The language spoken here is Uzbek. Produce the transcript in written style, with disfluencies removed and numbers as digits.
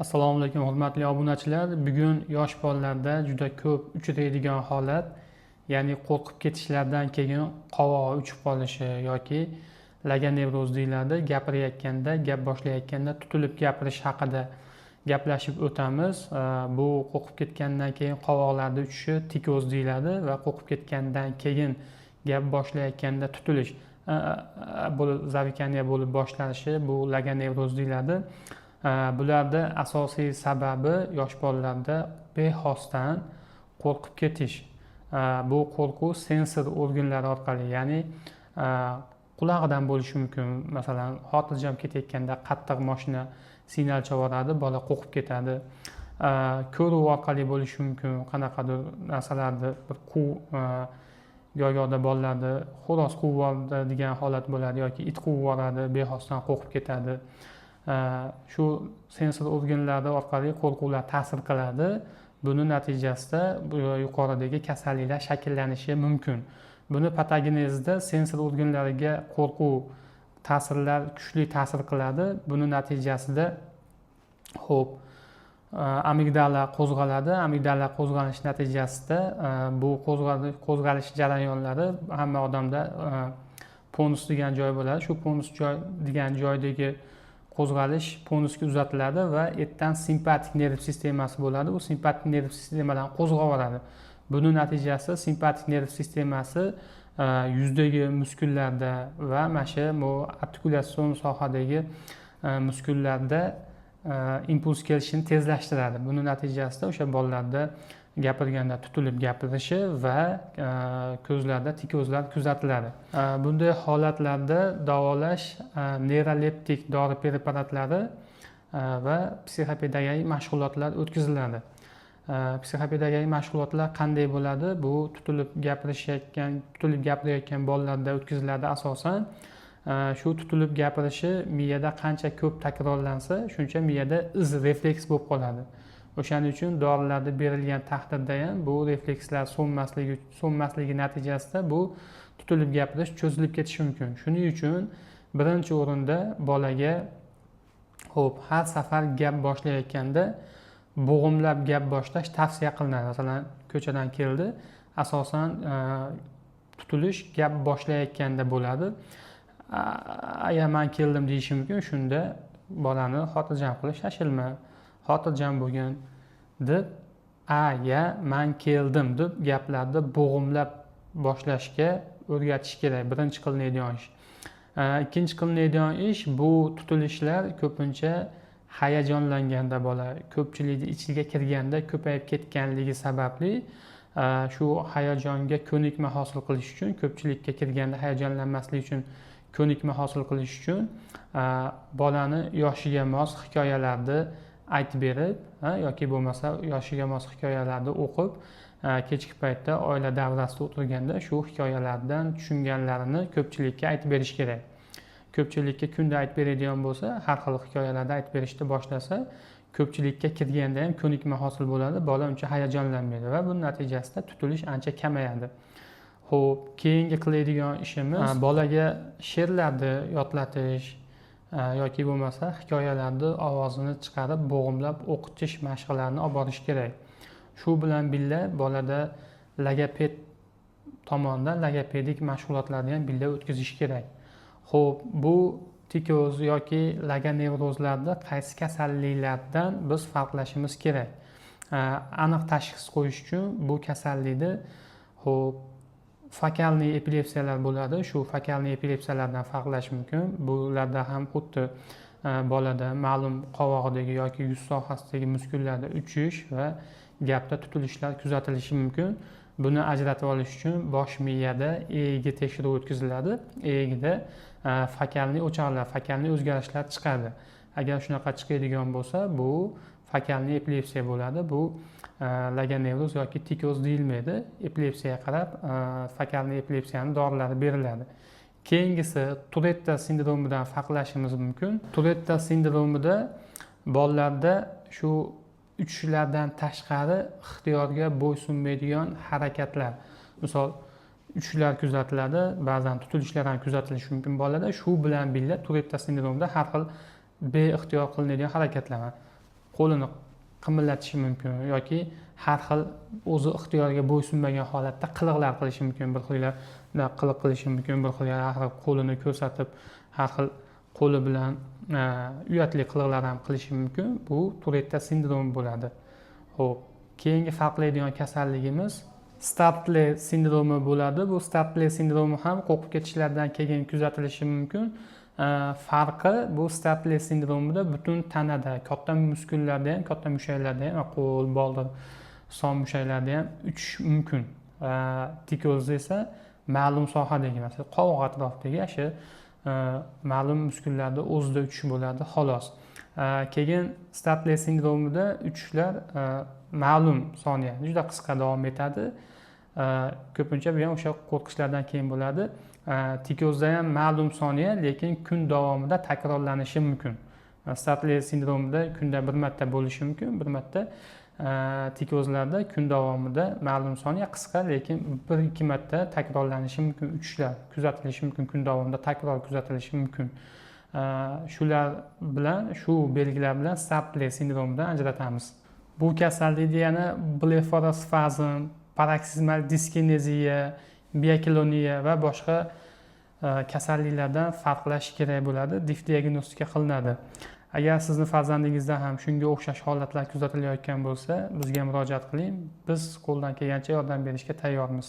Assalomu alaykum hurmatli obunachilar. Bugun yosh bolalarda juda ko'p uchraydigan holat, ya'ni qo'rqib ketishlardan keyin qovog'i uchib qolishi yoki laga nevroz deyiladi. Gapirayotganda, gap boshlayotganda tutilib gapirish haqida gaplashib o'tamiz. Bu qo'rqib ketgandan keyin qovoqlarda uchishi tikoz deyiladi va qo'rqib ketgandan keyin gap boshlayotganda tutilish zavikaniya bo'lib boshlanishi bu laga nevroz deyiladi. Bularda asosiy sababi yosh bolalarda bexosdan qo'rqib ketish. Bu qo'rquv sensor organlari orqali, ya'ni qulog'idan bo'lishi mumkin. Masalan, xotirjam ketayotganda qattiq mashina signal chavoradi, bola qo'rqib ketadi. Ko'ruv orqali bo'lishi mumkin. Qanaqadir narsalarni bir go'yoqda bolalarda xo'roz quvib degan holat bo'ladi yoki it quvib yuboradi, bexosdan qo'rqib ketadi. Shu sensor organlari orqali qo'rquvlar ta'sir qiladi. Buni natijasida yuqoridagi kasalliklar shakllanishi mumkin. Buni patogenezida sensor organlariga qo'rquv ta'sirlar kuchli ta'sir qiladi. Buni natijasida amigdala qo'zg'aladi. Amigdala qo'zg'alish natijasida bu qo'zg'alish jarayonlari hamma odamda ponus degan joy bo'ladi. Shu ponus joy degan joydagi qo'zg'alish ponusga uzatiladi va ertadan simpatik nerv sistemasi bo'ladi. Bu simpatik nerv sistemadan qo'zg'avoradi. Buni natijasida simpatik nerv sistemasi yuzdagi muskullarda va mana shu artikulyatsion sohadagi muskullarda impuls kelishini tezlashtiradi. Buni natijasida o'sha bolalarda gapirganda tutilib gapirishi va ko'zlarda tikozlar kuzatiladi. Bunday holatlarda davolash neyroleptik dori preparatlari va psixopedagogik mashg'ulotlar o'tkaziladi. Psixopedagogik mashg'ulotlar qanday bo'ladi? Bu tutilib gapirayotgan bolalarda o'tkaziladi asosan. Shu tutilib gapirishi miyada qancha ko'p takrorlansa, shuncha miyada refleks bo'lib qoladi. O'shaning uchun dorilarda berilgan taqdirda ham bu reflekslar so'nmasligi natijasida bu tutilib gapirish cho'zilib ketishi mumkin. Shuning uchun birinchi o'rinda bolaga har safar gap boshlayotganda bo'g'imlab gap boshlash tavsiya qilinadi. Masalan, ko'chadan keldi, asosan tutilish gap boshlayotganda bo'ladi. Agar men keldim deyishi mumkin, shunda bolani xotirjam qilish, shashilma, xotirjam bo'lgin deb, men keldim deb gaplarni bo'g'imlab boshlashga o'rgatish kerak. Birinchi qilinadigan ish. Ikkinchi qilinadigan ish, bu tutilishlar ko'pincha hayajonlanganda bola ko'pchilikni ichiga kirganda ko'payib ketganligi sababli shu hayajonga ko'nikma hosil qilish uchun, ko'pchilikka kirganda hayajonlanmaslik uchun ko'nikma hosil qilish uchun bolani yoshiga mos hikoyalarni aytib berib yoki bo'lmasa yoshiga mos hikoyalarni o'qib, kechki paytda oila davrasida o'tirganda shu hikoyalardan tushunganlarini ko'pchilikka aytib berish kerak. Ko'pchilikka kunda aytib beradigan bo'lsa, har xil hikoyalarni aytib berishni boshlasa, ko'pchilikka kirganda ham ko'nikma hosil bo'ladi, bola uncha hayajonlanmaydi va buning natijasida tutilish ancha kamayadi. Keyingi qiladigan ishimiz bolaga she'rlarni yodlatish yoki bo'lmasa hikoyalarni ovozini chiqarib bo'g'imlab o'qitish mashqlarini olib borish kerak. Shu bilan birga bolada logoped tomonidan logopedik mashg'ulotlarni ham birga o'tkazish kerak. Bu tikoz yoki laga nevrozlarda qaysi kasalliklardan biz farqlashimiz kerak? Aniq tashxis qo'yish uchun bu kasallikni fokalniy epilepsiyalar bo'ladi. Shu fokalniy epilepsiyalardan farqlash mumkin. Bularda ham xuddi bolada ma'lum qovog'idagi yoki yuz sohasidagi muskullarda uchish va gapda tutilishlar kuzatilishi mumkin. Buni ajratib olish uchun bosh miyada EEG tekshiruv o'tkaziladi. EEGda fokalniy o'choqlar, fokalniy o'zgarishlar chiqadi. Agar shunaqa chiqadigan bo'lsa, bu fokalniy epilepsiya bo'ladi. Bu laga nevroz yoki tikoz deyilmaydi. Epilepsiyaga qarab fokalniy epilepsiyaning dorilari beriladi. Keyingisi Turetta sindromidan farqlashimiz mumkin. Turetta sindromida bolalarda shu uchishlardan tashqari ixtiyorga bo'ysunmaydigan harakatlar, misol uchishlar kuzatiladi, ba'zan tutilishlar ham kuzatilishi mumkin bolada. Shu bilan birga Turetta sindromida har xil beixtiyor qilinadigan harakatlar. qo'lini qimillatishi mumkin yoki har xil o'zi ixtiyoriga bo'ysunmagan holatda qiliqlar qilishi mumkin. Bir xillar qiliq qilishi mumkin, bir xillar har xil qo'lini ko'rsatib, har xil qo'li bilan uyatli qiliqlar ham qilishi mumkin. Bu Turetta sindromi bo'ladi. Xo'p, keyingi farqlaydigan kasalligimiz Startler sindromi bo'ladi. Bu Startler sindromi ham qo'rqib ketishlardan keyin kuzatilishi mumkin. Farqi bu Startler sindromida butun tanada, katta muskullarda ham, katta mushaklarda ham, qo'l, boldir, son mushaklarda ham uchish mumkin. Tikozda esa ma'lum sohadagi, masalan, qovoq atrofidagi shu ma'lum muskullarda o'zida uchish bo'ladi, xolos. Keyin Startler sindromida uchishlar ma'lum soniya, juda qisqa davom etadi. Ko'pincha bu ham o'sha qo'rqishlardan keyin bo'ladi. Tikozda ham ma'lum soniya, lekin kun davomida takrorlanishi mumkin. Startler sindromida kunda bir marta bo'lishi mumkin, bir marta. Tikozlarda kun davomida ma'lum soniya qisqa, lekin 1-2 marta takrorlanishi mumkin. Uchishlar kuzatilishi mumkin, kun davomida takror kuzatilishi mumkin. Shular bilan, shu belgilar bilan Startler sindromidan ajratamiz. Bu kasallikda yana blefarospazm, paroksimal diskineziya, biakloniya va boshqa kasalliklardan farqlash kerak bo'ladi, diagnostika qilinadi. Agar sizni farzandingizda ham shunga o'xshash holatlar kuzatilayotgan bo'lsa, bizga murojaat qiling. Biz qo'ldan kelgancha yordam berishga tayyormiz.